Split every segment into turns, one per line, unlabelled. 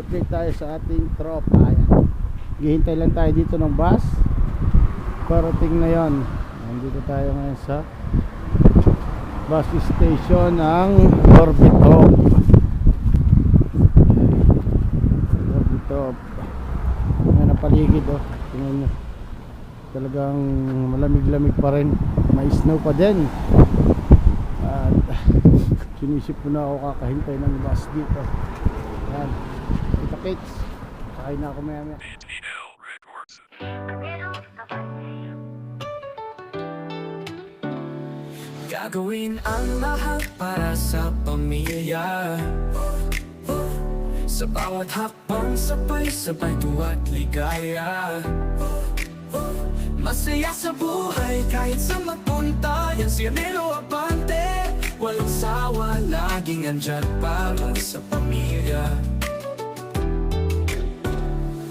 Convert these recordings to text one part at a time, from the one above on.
mag-update tayo sa ating tropa. Ayan. Hihintay lang tayo dito ng bus. Parating na yon. Nandito tayo ngayon sa bus station ng Orbitop. Orbitop. Ayan ang paligid, oh. Tingnan nyo. Talagang malamig-lamig pa rin. May snow pa din. At sinisip ko na ako kakahintay ng bus dito. Ayan. Kita kids. Sakay na ako maya-maya.
Gagawin ang lahat para sa pamilya. Sa bawat hakbang sabay-sabay tuwa't ligaya. Masaya sa buhay kahit sa magpunta. Yan si Anelo Abante. Walang sawa, laging andyan para sa pamilya.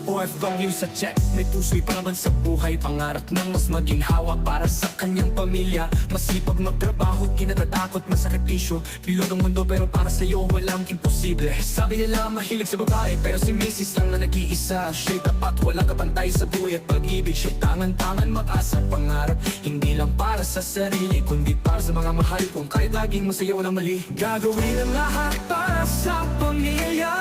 OFW sa check, may puso'y pa naman sa buhay. Pangarap ng mas maging hawak para sa kanyang pamilya. Masipag magtrabaho, kinatatakot, masakripisyo. Bilo ng mundo pero para sa'yo walang imposible. Sabi nila mahilig sa babae pero si Mrs. lang na nag-iisa. Siya'y tapat, walang kapantay sa buhay at pag-ibig. Siya'y tangan-tangan mag-asa pangarap. Hindi lang para sa sarili, kundi para sa mga mahal. Kung kahit laging masaya walang mali, gagawin ang lahat para sa pamilya.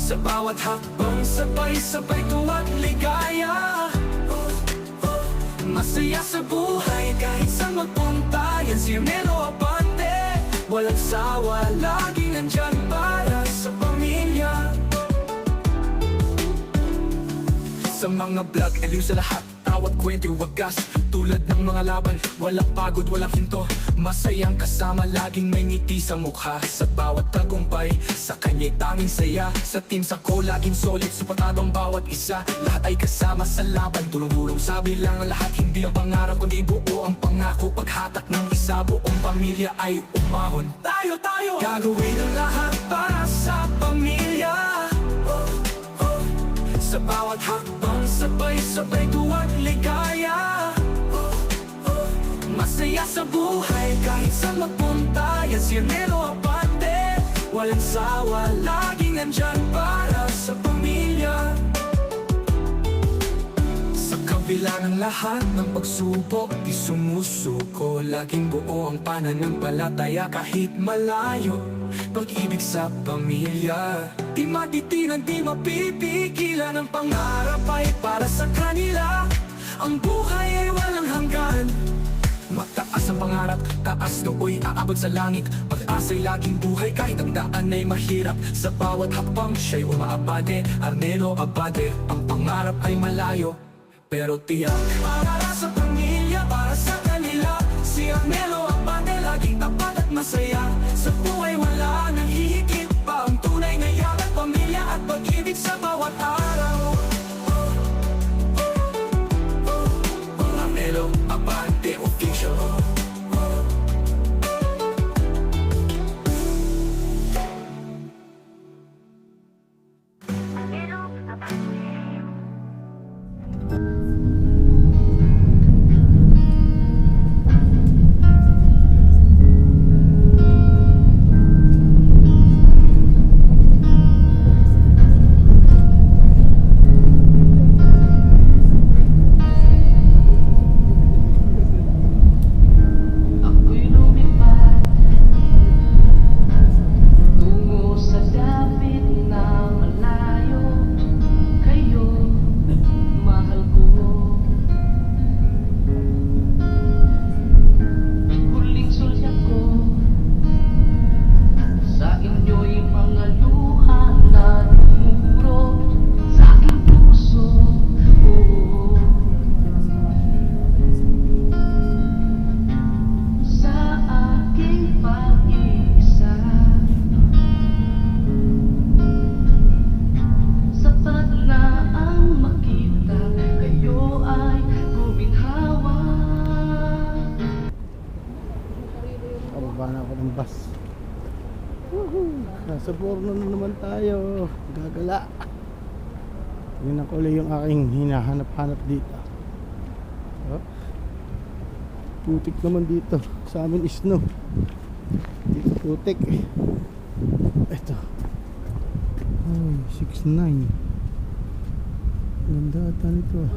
Sa bawat hakbang sabay-sabay tuwa't ligaya. Masaya sa buhay kahit saan magpunta. Yan si Anelo Abante. Walang sawa, laging nandyan para sa pamilya. Sa mga vlog, aliw sa lahat. Tawat kwento, wagas, tulad ng mga laban. Walang pagod, walang hinto. Masayang kasama, laging may ngiti sa mukha. Sa bawat tagumpay, sa kanya'y tanging saya. Sa team ko, laging solid, supportado ang bawat isa. Lahat ay kasama sa laban, tulong-tulong sa bilang ang lahat. Hindi ang pangarap, kundi buo ang pangako. Paghatak ng isa, buong pamilya ay umahon. Tayo, gagawin ang lahat para sa pamilya. Sa bawat hakbang sabay-sabay tuwa't ligaya. Masaya sa buhay kahit saan magpunta. Yan si Anelo Abante. Walang sawa, laging nandyan para sa pamilya. Sa kabila ng lahat ng pagsubok, di sumusuko. Laging buo ang pananampalataya kahit malayo. Pag-ibig sa pamilya, di matitinan, di mapipigilan. Ang pangarap ay para sa kanila. Ang buhay ay walang hanggan. Mataas ang pangarap, taas nooy aabot sa langit. Pag-asa'y laging buhay kahit ang daan ay mahirap. Sa bawat hakbang siya'y umaabante. Anelo Abante, ang pangarap ay malayo pero tiyak. Para sa pamilya, para sa kanila. Si Anelo Abante laging tapat at masaya. Sa buhay wala nang hihigit pa. Ang tunay na yaman, pamilya at pag-ibig sa bawat araw. Anelo Abante official.
Nasa Borno na naman tayo. Gagala. Yun ang kulay yung aking hinahanap-hanap dito. Oh. Putik naman dito. Sa amin is snow. Dito putik. Ito. Ay, 6'9". Ganda ata nito ah.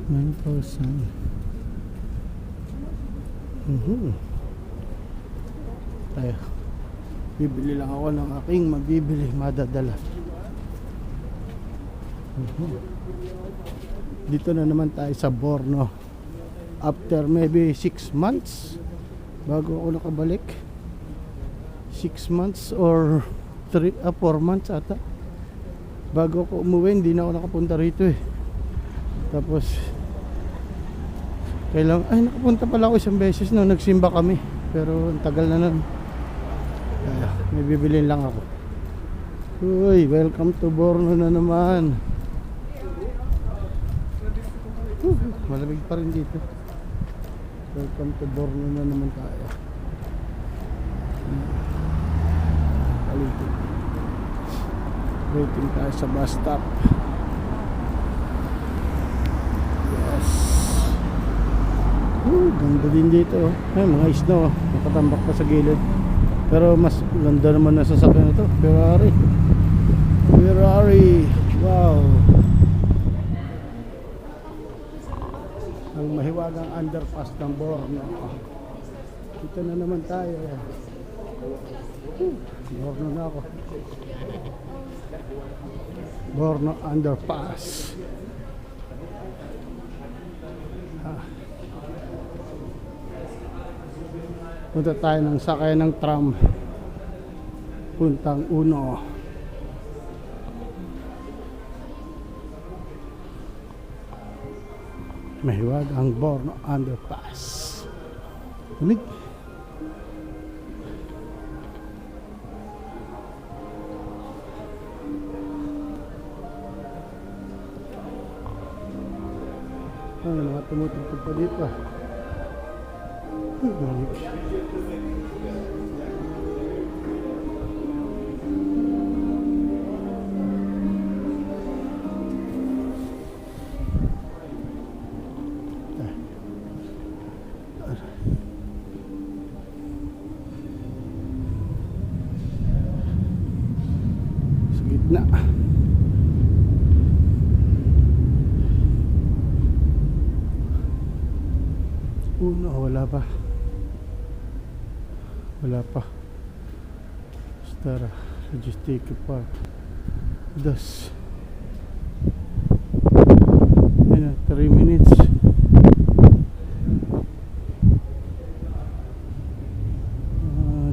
9,000. Tayo. Bibili lang ako ng aking madadala. Dito na naman tayo sa Borno. After maybe 6 months bago ako nakabalik. 6 months or 4 months ata bago ako umuwi. Hindi na ako nakapunta rito eh. Tapos nakapunta pala ako isang beses nung nagsimba kami, pero ang tagal na nun. May bibilin lang ako. Uy, welcome to Borno na naman. Malamig pa rin dito. Welcome to Borno na naman tayo. Waiting tayo sa bus stop. Yes. Ganda din dito. Ay, mga isno. Nakatambak pa sa gilid. Pero mas ganda naman na sasakyan na to. Ferrari. Wow. Ang mahiwagang underpass ng Borno. Dito na naman tayo. Borno na ako. Borno underpass. Punta tayo ng sakay ng tram puntang Uno. Mahiwag ang Borno underpass. Unig. Mga tumutugtog pa dito. Unig. Sa gitna. Uno, wala pa. Stara Logistic Park. Das. Ayan, 3 minutes.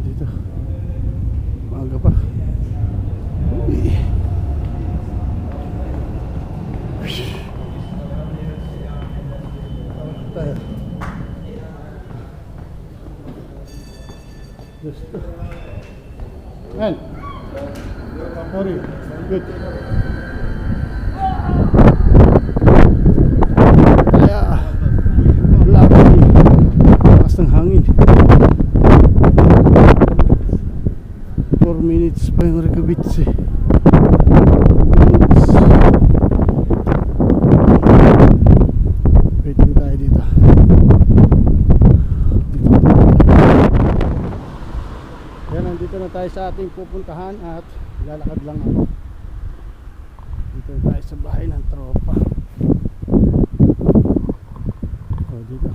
Dito. Maaga pa. Uy. Tayo. Just man. Sorry. Good. Kaya lagi lakas ng hangin. 4 minutes pa yung Recabitse. Waiting tayo dito. Nandito na tayo sa ating pupuntahan at lalakad lang ako. Dito na tayo sa bahay ng tropa. Dito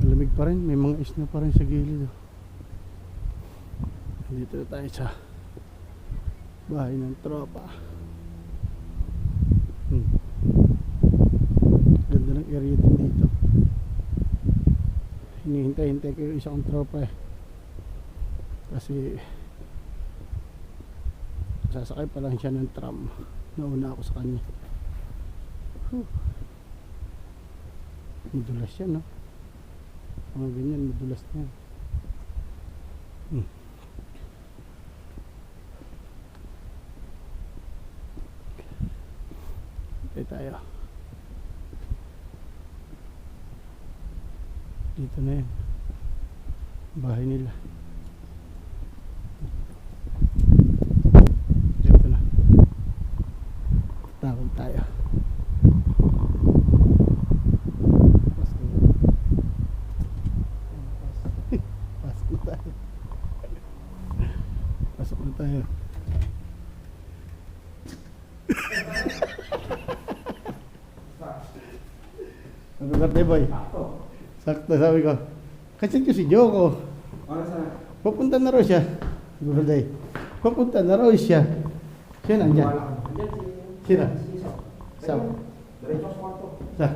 malamig pa rin, may mga isno pa rin sa gilid. Dito na tayo sa bahay ng tropa. Ganda ng area din dito. Hinihintay-hintay ko yung isang tropa eh. Kasi sasakay pa lang siya ng tram. Nauna ako sa kanya. Madulas yan, no? Mga ganyan, madulas na yan. Tayo. Dito na yan. Bahay nila. Tawag tayo. Pasko tayo. Pasok na tayo. Ano ka, boy? Sakto, sabi ko. Kasi ko si Joko. Pupunta na raw siya. Gulday. Pupunta na raw siya. Siya nandiyan. Sino? Sa? Sa?